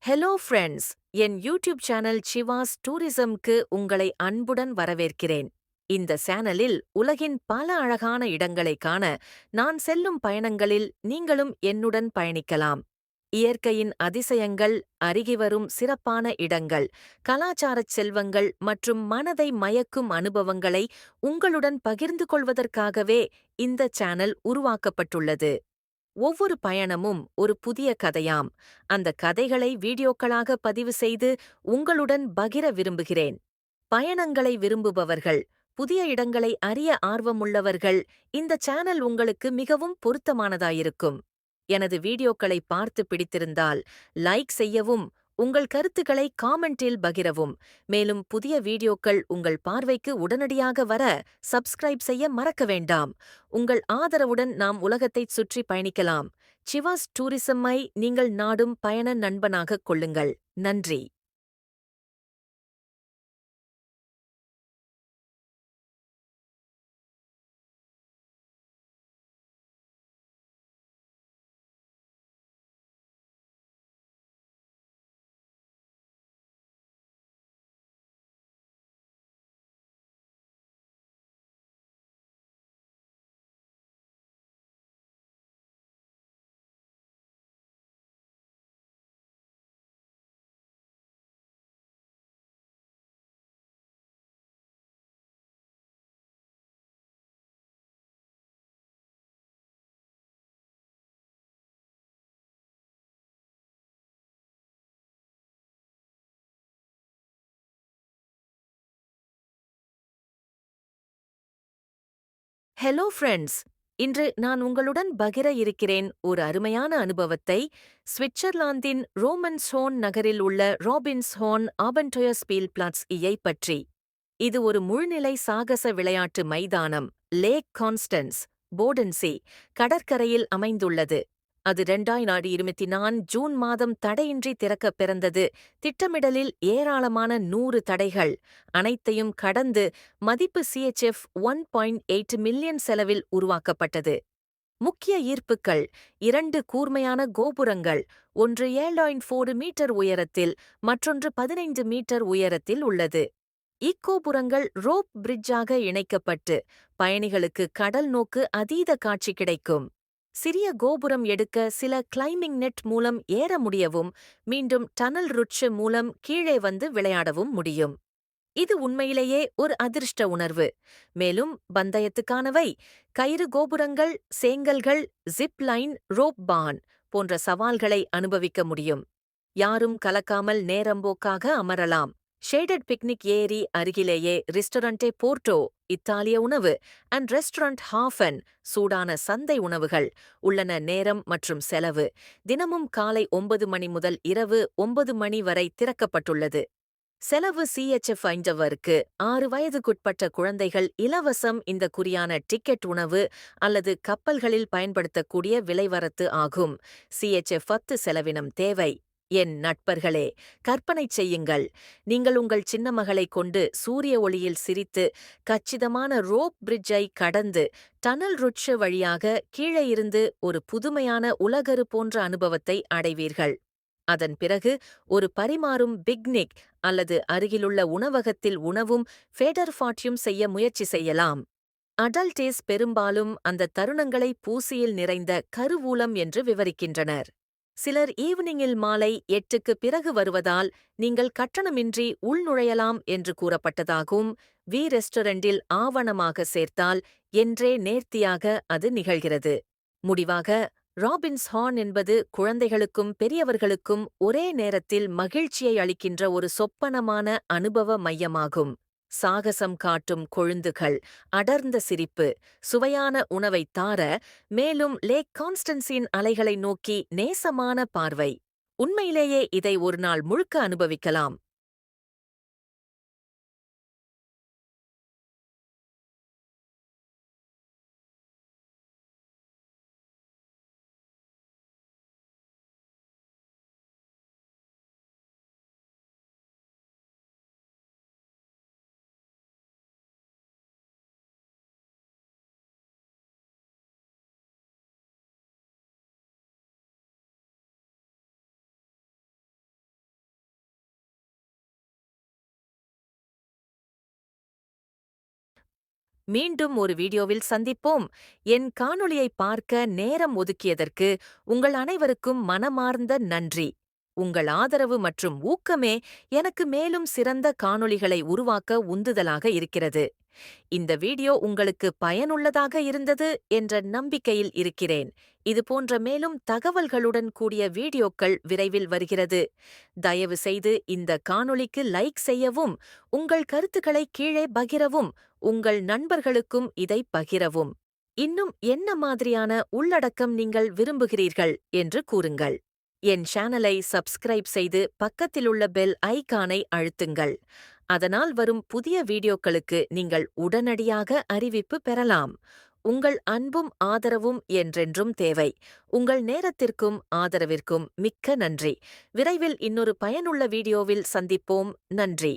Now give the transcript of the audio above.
Hello friends! என் YouTube channel Siva's டூரிசம்க்கு உங்களை அன்புடன் வரவேற்கிறேன். இந்த சேனலில் உலகின் பல அழகான இடங்களை காண நான் செல்லும் பயணங்களில் நீங்களும் என்னுடன் பயணிக்கலாம். இயற்கையின் அதிசயங்கள், அருகிவரும் சிறப்பான இடங்கள், கலாச்சாரச் செல்வங்கள் மற்றும் மனதை மயக்கும் அனுபவங்களை உங்களுடன் பகிர்ந்து கொள்வதற்காகவே இந்த சேனல் உருவாக்கப்பட்டுள்ளது. ஒவ்வொரு பயணமும் ஒரு புதிய கதையாம். அந்த கதைகளை வீடியோக்களாக பதிவு செய்து உங்களுடன் பகிர விரும்புகிறேன். பயணங்களை விரும்புபவர்கள், புதிய இடங்களை அறிய ஆர்வமுள்ளவர்கள், இந்த சேனல் உங்களுக்கு மிகவும் பொருத்தமானதாயிருக்கும். எனது வீடியோக்களை பார்த்து பிடித்திருந்தால் லைக் செய்யவும், உங்கள் கருத்துக்களை காமெண்டில் பகிரவும். மேலும் புதிய வீடியோக்கள் உங்கள் பார்வைக்கு உடனடியாக வர சப்ஸ்கிரைப் செய்ய மறக்க வேண்டாம். உங்கள் ஆதரவுடன் நாம் உலகத்தைச் சுற்றி பயணிக்கலாம். சிவாஸ் டூரிசம்மை நீங்கள் நாடும் பயண நண்பனாகக் கொள்ளுங்கள். நன்றி. Hello friends! இன்று நான் உங்களுடன் பகிர இருக்கிறேன் ஒரு அருமையான அனுபவத்தை. சுவிட்சர்லாந்தின் ரோமன்ஸ்ஹோர்ன் நகரில் உள்ள ராபின்ஸ்ஹோர்ன் ஆபன்டொயர்ஸ்பீல்பிளாட்ஸ் யை பற்றி. இது ஒரு முழுநிலை சாகச விளையாட்டு மைதானம், லேக் கான்ஸ்டன்ஸ், போர்டன்சே, கடற்கரையில் அமைந்துள்ளது. அது 2024 ஜூன் மாதம் தடையின்றி திறக்கப் பிறந்தது. திட்டமிடலில் ஏராளமான 100 தடைகள் அனைத்தையும் கடந்து மதிப்பு CHF 1.8 மில்லியன் செலவில் உருவாக்கப்பட்டது. முக்கிய ஈர்ப்புக்கள்: 2 கூர்மையான கோபுரங்கள், ஒன்று 7.4 மீட்டர் உயரத்தில், மற்றொன்று 15 மீட்டர் உயரத்தில் உள்ளது. இக்கோபுரங்கள் ரோப் பிரிட்ஜாக இணைக்கப்பட்டு பயணிகளுக்கு கடல் நோக்கு அதீத காட்சி கிடைக்கும். சிறிய கோபுரம் எடுக்க சில கிளைம்பிங் நெட் மூலம் ஏற முடியவும், மீண்டும் டனல் ருட்ஷ் மூலம் கீழே வந்து விளையாடவும் முடியும். இது உண்மையிலேயே ஒரு அதிர்ஷ்ட உணர்வு. மேலும் பந்தயத்துக்கானவை: கயிறு கோபுரங்கள், சேங்கல்கள், ஜிப் லைன், ரோப் பான் போன்ற சவால்களை அனுபவிக்க முடியும். யாரும் கலக்காமல் நேரம்போக்காக அமரலாம். ஷேடட் பிக்னிக் ஏரி அருகிலேயே ரிஸ்டரண்டே போர்ட்டோ, இத்தாலிய உணவு, அண்ட் ரெஸ்டாரண்ட் ஹாஃபன், சூடான சந்தை உணவுகள் உள்ளன. நேரம் மற்றும் செலவு: தினமும் காலை 9 மணி முதல் இரவு 9 மணி வரை திறக்கப்பட்டுள்ளது. செலவு CHF 5 6 வயதுக்குட்பட்ட குழந்தைகள் இலவசம். இந்த குறியான டிக்கெட் உணவு அல்லது கப்பல்களில் பயன்படுத்தக்கூடிய விலைவரத்து ஆகும். CHF 10 செலவினம் தேவை. என் நட்பர்களே, கற்பனை செய்யுங்கள். நீங்கள் உங்கள் சின்ன மகளை கொண்டு சூரிய ஒளியில் சிரித்து கச்சிதமான ரோப் பிரிட்ஜை கடந்து டனல் ருட்ஷ் வழியாக கீழே இருந்து ஒரு புதுமையான உலகரு போன்ற அனுபவத்தை அடைவீர்கள். அதன் பிறகு ஒரு பரிமாறும் பிக்னிக் அல்லது அருகிலுள்ள உணவகத்தில் உணவும் ஃபேடர்ஃபாட்யும் செய்ய முயற்சி செய்யலாம். அடல்டேஸ் பெரும்பாலும் அந்த தருணங்களை பூசியில் நிறைந்த கருவூலம் என்று விவரிக்கின்றனர். சிலர் ஈவினிங்கில் மாலை 8க்கு பிறகு வருவதால் நீங்கள் கட்டணமின்றி உள்நுழையலாம் என்று கூறப்பட்டதாகவும், ரெஸ்டாரண்டில் ஆவணமாக சேர்த்தால் என்றே நேர்த்தியாக அது நிகழ்கிறது. முடிவாக, ராபின்ஸ் ஹார்ன் என்பது குழந்தைகளுக்கும் பெரியவர்களுக்கும் ஒரே நேரத்தில் மகிழ்ச்சியை அளிக்கின்ற ஒரு சொப்பனமான அனுபவ மையமாகும். சாகசம் காட்டும் கொழுந்துகள், அடர்ந்த சிரிப்பு, சுவையான உணவைத் தார, மேலும் லேக் கான்ஸ்டன்ஸின் அலைகளை நோக்கி நேசமான பார்வை. உண்மையிலேயே இதை ஒரு நாள் முழுக்க அனுபவிக்கலாம். மீண்டும் ஒரு வீடியோவில் சந்திப்போம். என் காணொளியை பார்க்க நேரம் ஒதுக்கியதற்கு உங்கள் அனைவருக்கும் மனமார்ந்த நன்றி. உங்கள் ஆதரவு மற்றும் ஊக்கமே எனக்கு மேலும் சிறந்த காணொளிகளை உருவாக்க உந்துதலாக இருக்கிறது. இந்த வீடியோ உங்களுக்கு பயனுள்ளதாக இருந்தது என்ற நம்பிக்கையில் இருக்கிறேன். இதுபோன்ற மேலும் தகவல்களுடன் கூடிய வீடியோக்கள் விரைவில் வருகிறது. தயவு செய்து இந்த காணொளிக்கு லைக் செய்யவும், உங்கள் கருத்துக்களை கீழே பகிரவும், உங்கள் நண்பர்களுக்கும் இதை பகிரவும். இன்னும் என்ன மாதிரியான உள்ளடக்கம் நீங்கள் விரும்புகிறீர்கள் என்று கூறுங்கள். என் சேனலை சப்ஸ்கிரைப் செய்து பக்கத்திலுள்ள பெல் ஐகானை அழுத்துங்கள். அதனால் வரும் புதிய வீடியோக்களுக்கு நீங்கள் உடனடியாக அறிவிப்பு பெறலாம். உங்கள் அன்பும் ஆதரவும் என்றென்றும் தேவை. உங்கள் நேரத்திற்கும் ஆதரவிற்கும் மிக்க நன்றி. விரைவில் இன்னொரு பயனுள்ள வீடியோவில் சந்திப்போம். நன்றி.